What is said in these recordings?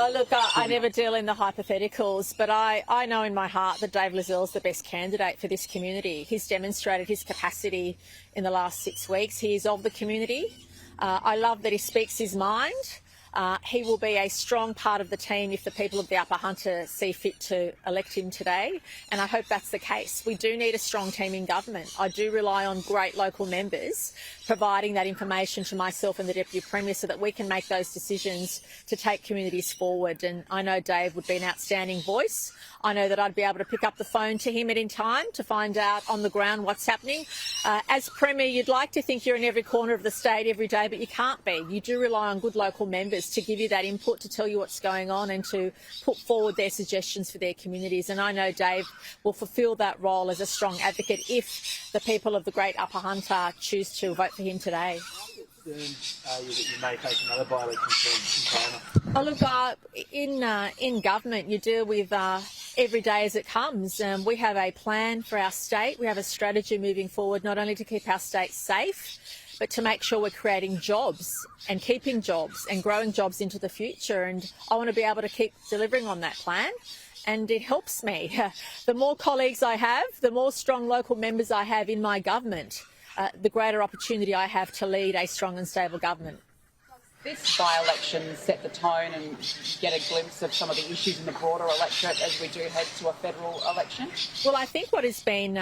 Oh, look, I never deal in the hypotheticals, but I know in my heart that Dave Layzell is the best candidate for this community. He's demonstrated his capacity in the last 6 weeks. He is of the community. I love that he speaks his mind. He will be a strong part of the team if the people of the Upper Hunter see fit to elect him today, and I hope that's the case. We do need a strong team in government. I do rely on great local members providing that information to myself and the Deputy Premier so that we can make those decisions to take communities forward. And I know Dave would be an outstanding voice. I know that I'd be able to pick up the phone to him at any time to find out on the ground what's happening. As Premier, you'd like to think you're in every corner of the state every day, but you can't be. You do rely on good local members to give you that input, to tell you what's going on and to put forward their suggestions for their communities. And I know Dave will fulfil that role as a strong advocate if the people of the Great Upper Hunter choose to vote for him today. Are you that you may face another by-election in China? Oh, look, in government, you deal with every day as it comes. We have a plan for our state. We have a strategy moving forward, not only to keep our state safe, but to make sure we're creating jobs and keeping jobs and growing jobs into the future. And I want to be able to keep delivering on that plan. And it helps me. The more colleagues I have, the more strong local members I have in my government, the greater opportunity I have to lead a strong and stable government. This by-election set the tone and get a glimpse of some of the issues in the broader electorate as we do head to a federal election? Well, I think what has been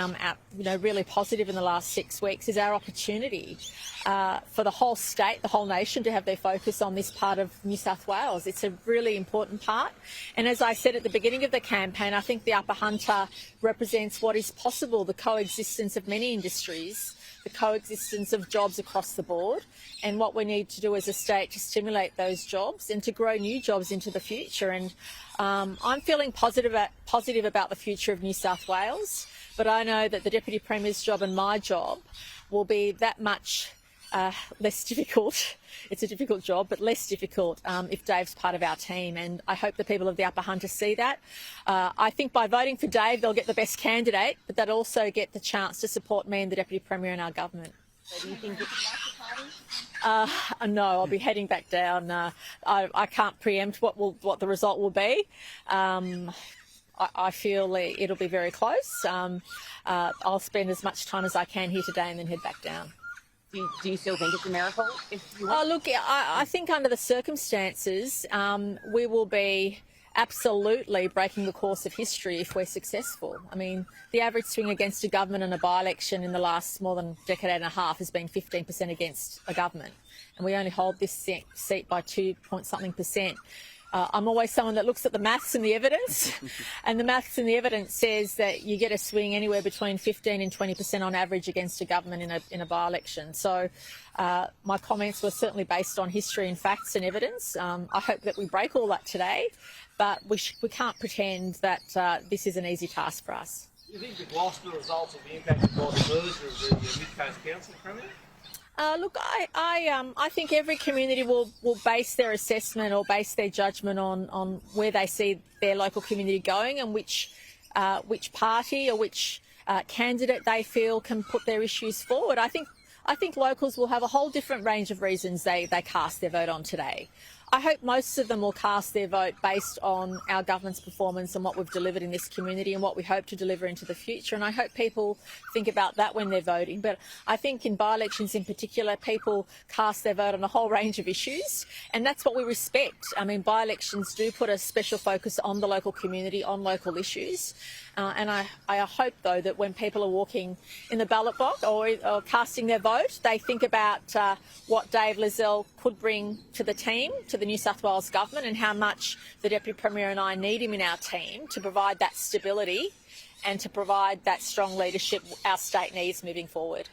really positive in the last 6 weeks is our opportunity for the whole state, the whole nation, to have their focus on this part of New South Wales. It's a really important part. And as I said at the beginning of the campaign, I think the Upper Hunter represents what is possible, the coexistence of many industries, the coexistence of jobs across the board, and what we need to do as a state to stimulate those jobs and to grow new jobs into the future. And I'm feeling positive about the future of New South Wales, but I know that the Deputy Premier's job and my job will be that much less difficult. It's a difficult job, but less difficult if Dave's part of our team, and I hope the people of the Upper Hunter see that. I think by voting for Dave, they'll get the best candidate, but they'll also get the chance to support me and the Deputy Premier in our government. So do you think No, I'll be heading back down. I can't preempt what the result will be. I feel it'll be very close. I'll spend as much time as I can here today and then head back down. Do you still think it's a miracle? Look, I think under the circumstances, we will be absolutely breaking the course of history if we're successful. I mean, the average swing against a government in a by-election in the last more than a decade and a half has been 15% against a government, and we only hold this seat by 2-point-something%. I'm always someone that looks at the maths and the evidence, and the maths and the evidence says that you get a swing anywhere between 15 and 20% on average against a government in a by-election. So my comments were certainly based on history and facts and evidence. I hope that we break all that today, but we can't pretend that this is an easy task for us. Do you think you've lost the results of the impacted by the merger of the Mid-Coast Council, Premier? Look, I think every community will base their assessment or base their judgment on where they see their local community going and which party or which candidate they feel can put their issues forward. I think locals will have a whole different range of reasons they cast their vote on today. I hope most of them will cast their vote based on our government's performance and what we've delivered in this community and what we hope to deliver into the future. And I hope people think about that when they're voting. But I think in by-elections in particular, people cast their vote on a whole range of issues, and that's what we respect. I mean, by-elections do put a special focus on the local community, on local issues. And I hope, though, that when people are walking in the ballot box or casting their vote, they think about what Dave Layzell could bring to the team, to the New South Wales government, and how much the Deputy Premier and I need him in our team to provide that stability and to provide that strong leadership our state needs moving forward.